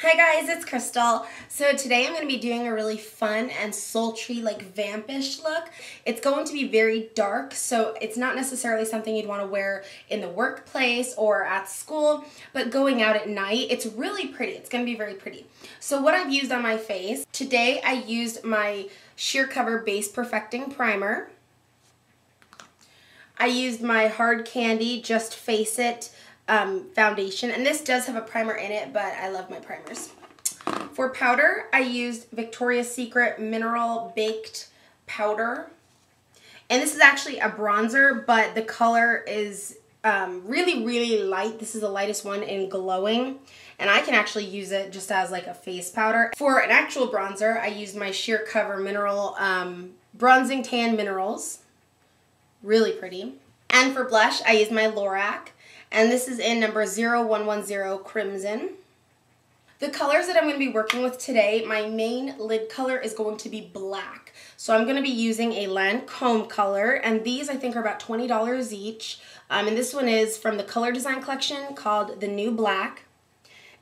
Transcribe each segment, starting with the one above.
Hi guys, it's Crystal. So today I'm going to be doing a really fun and sultry, like vampish look. It's going to be very dark, so it's not necessarily something you'd want to wear in the workplace or at school, but going out at night, it's really pretty. It's going to be very pretty. So what I've used on my face, today I used my Sheer Cover Base Perfecting Primer. I used my Hard Candy Just Face It foundation, and this does have a primer in it, but I love my primers. For powder, I used Victoria's Secret Mineral Baked Powder, and this is actually a bronzer, but the color is really light. This is the lightest one in glowing, and I can actually use it just as like a face powder. For an actual bronzer, I used my Sheer Cover Mineral Bronzing Tan Minerals. Really pretty. And for blush, I used my Lorac, and this is in number 0110 Crimson. The colors that I'm going to be working with today, my main lid color is going to be black. So I'm going to be using a Lancome color, and these I think are about $20 each. And this one is from the Color Design collection called The New Black,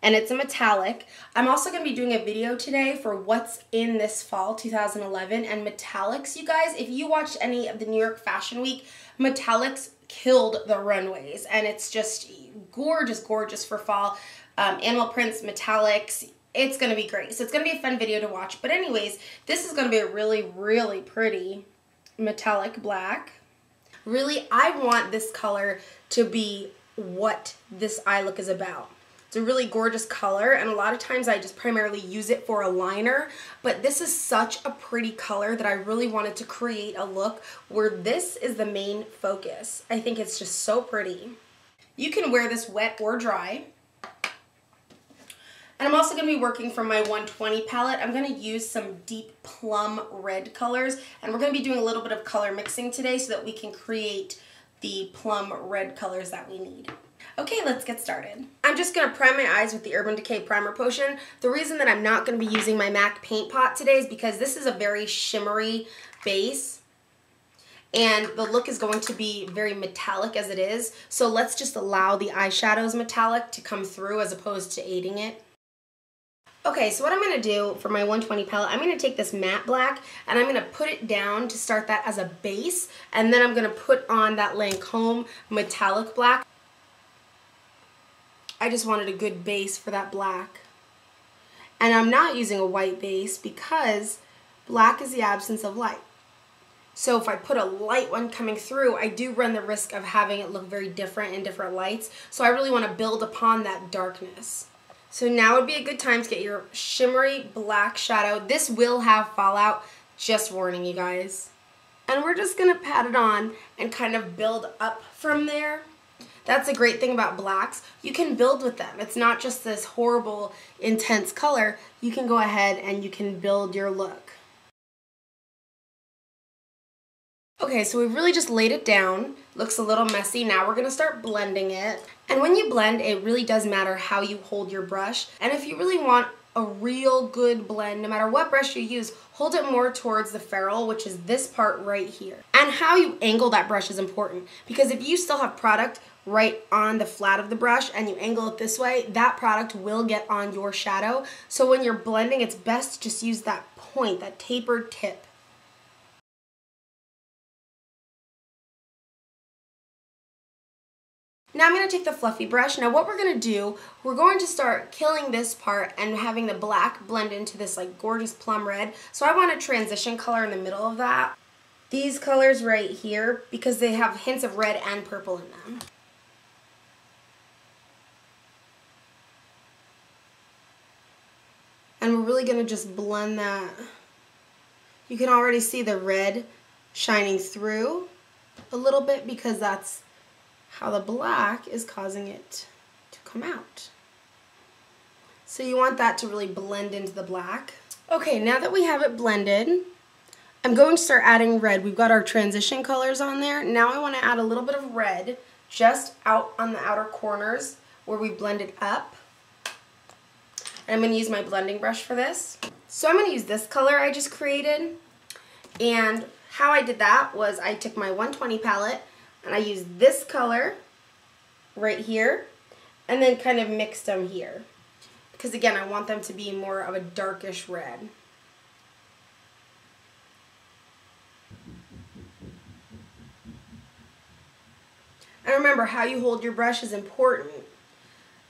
and it's a metallic. I'm also going to be doing a video today for what's in this fall 2011, and metallics, you guys, if you watched any of the New York Fashion Week, metallics killed the runways, and it's just gorgeous for fall. Animal prints, metallics, it's going to be great. So it's going to be a fun video to watch. But anyways, this is going to be a really pretty metallic black. Really, I want this color to be what this eye look is about. It's a really gorgeous color, and a lot of times I just primarily use it for a liner, but this is such a pretty color that I really wanted to create a look where this is the main focus. I think it's just so pretty. You can wear this wet or dry. And I'm also going to be working from my 120 palette. I'm going to use some deep plum red colors, and we're going to be doing a little bit of color mixing today so that we can create the plum red colors that we need. Okay, let's get started. I'm just going to prime my eyes with the Urban Decay Primer Potion. The reason that I'm not going to be using my MAC Paint Pot today is because this is a very shimmery base, and the look is going to be very metallic as it is. So let's just allow the eyeshadow's metallic to come through as opposed to aiding it. Okay, so what I'm going to do for my 120 palette, I'm going to take this matte black and I'm going to put it down to start that as a base, and then I'm going to put on that Lancome metallic black. I just wanted a good base for that black. And I'm not using a white base because black is the absence of light. So if I put a light one coming through, I do run the risk of having it look very different in different lights. So I really want to build upon that darkness. So now would be a good time to get your shimmery black shadow. This will have fallout, just warning you guys. And we're just going to pat it on and kind of build up from there. That's a great thing about blacks. You can build with them. It's not just this horrible, intense color. You can go ahead and you can build your look. Okay, so we've really just laid it down. Looks a little messy. Now we're going to start blending it. And when you blend, it really does matter how you hold your brush. And if you really want a real good blend, no matter what brush you use, hold it more towards the ferrule, which is this part right here. And how you angle that brush is important, because if you still have product right on the flat of the brush and you angle it this way, that product will get on your shadow. So when you're blending, it's best to just use that point, that tapered tip. Now I'm going to take the fluffy brush. Now what we're going to do, we're going to start killing this part and having the black blend into this like gorgeous plum red. So I want a transition color in the middle of that. These colors right here, because they have hints of red and purple in them. And we're really going to just blend that. You can already see the red shining through a little bit because that's how the black is causing it to come out. So you want that to really blend into the black. Okay, now that we have it blended, I'm going to start adding red. We've got our transition colors on there. Now I want to add a little bit of red just out on the outer corners where we blended up. And I'm going to use my blending brush for this. So I'm going to use this color I just created. And how I did that was I took my 120 palette and I used this color right here and then kind of mixed them here. because again, I want them to be more of a darkish red. And remember, how you hold your brush is important,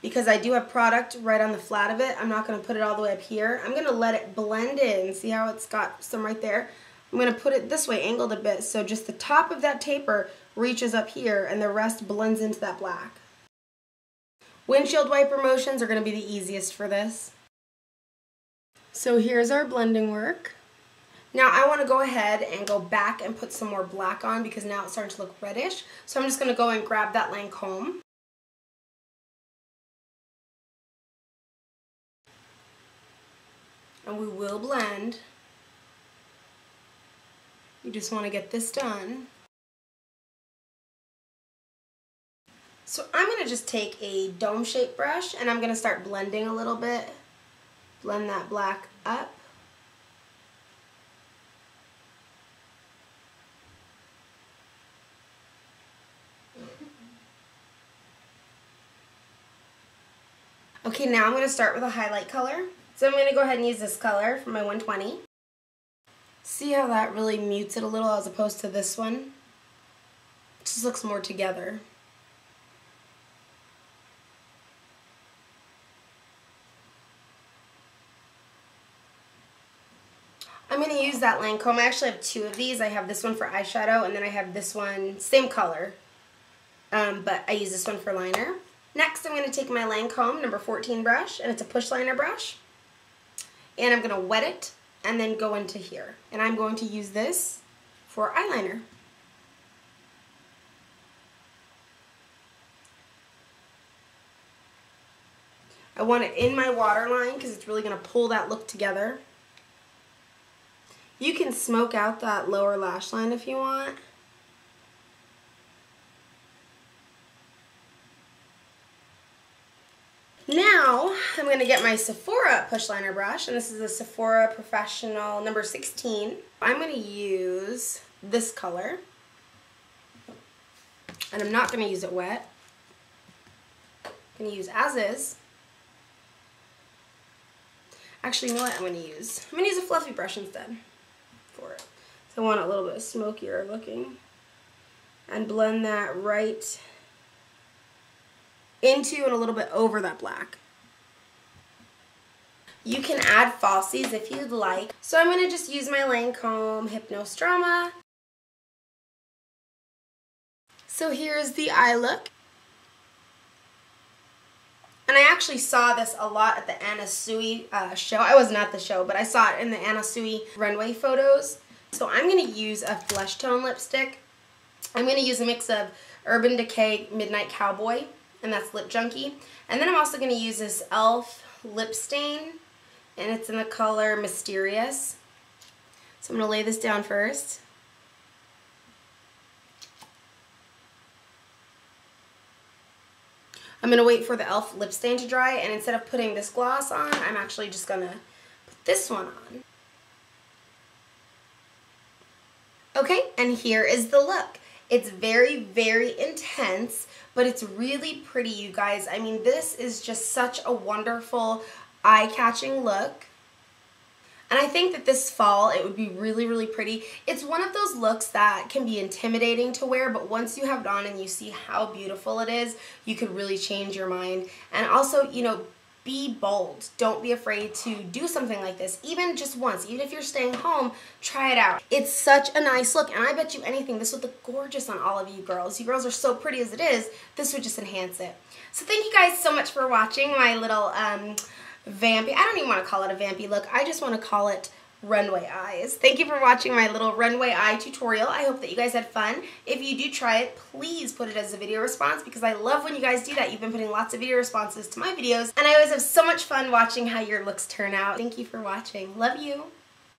because I do have product right on the flat of it. I'm not going to put it all the way up here. I'm going to let it blend in. See how it's got some right there? I'm going to put it this way, angled a bit, so just the top of that taper reaches up here and the rest blends into that black. Windshield wiper motions are going to be the easiest for this. So here's our blending work. Now I want to go ahead and go back and put some more black on because now it's starting to look reddish. So I'm just going to go and grab that Lancome. And we will blend. You just want to get this done. So I'm going to just take a dome-shaped brush and I'm going to start blending a little bit. Blend that black up. Okay, now I'm going to start with a highlight color. So I'm going to go ahead and use this color from my 120. See how that really mutes it a little as opposed to this one? It just looks more together. I'm going to use that Lancome. I actually have two of these. I have this one for eyeshadow and then I have this one, same color, but I use this one for liner. Next I'm going to take my Lancome number 14 brush, and it's a push liner brush, and I'm going to wet it and then go into here. And I'm going to use this for eyeliner. I want it in my waterline because it's really going to pull that look together. You can smoke out that lower lash line if you want. Now, I'm going to get my Sephora push liner brush, and this is the Sephora Professional number 16. I'm going to use this color, and I'm not going to use it wet. I'm going to use as is. Actually, you know what I'm going to use? I'm going to use a fluffy brush instead for it. So I want it a little bit smokier looking. And blend that right into and a little bit over that black. You can add falsies if you'd like. So I'm going to just use my Lancome Hypnostrama. So here's the eye look. And I actually saw this a lot at the Anna Sui show. I wasn't at the show, but I saw it in the Anna Sui runway photos. So I'm going to use a flesh tone lipstick. I'm going to use a mix of Urban Decay Midnight Cowboy, and that's Lip Junkie. And then I'm also going to use this e.l.f. lip stain, and it's in the color Mysterious. So I'm going to lay this down first. I'm going to wait for the e.l.f. lip stain to dry, and instead of putting this gloss on, I'm actually just going to put this one on. Okay, and here is the look. It's very, very intense, but it's really pretty, you guys. I mean, this is just such a wonderful, eye-catching look. And I think that this fall, it would be really, really pretty. It's one of those looks that can be intimidating to wear, but once you have it on and you see how beautiful it is, you could really change your mind. And also, you know, be bold. Don't be afraid to do something like this, even just once. Even if you're staying home, try it out. It's such a nice look, and I bet you anything, this would look gorgeous on all of you girls. You girls are so pretty as it is. This would just enhance it. So thank you guys so much for watching my little vampy, I don't even want to call it a vampy look. I just want to call it runway eyes. Thank you for watching my little runway eye tutorial. I hope that you guys had fun. If you do try it, please put it as a video response because I love when you guys do that. You've been putting lots of video responses to my videos, and I always have so much fun watching how your looks turn out. Thank you for watching. Love you.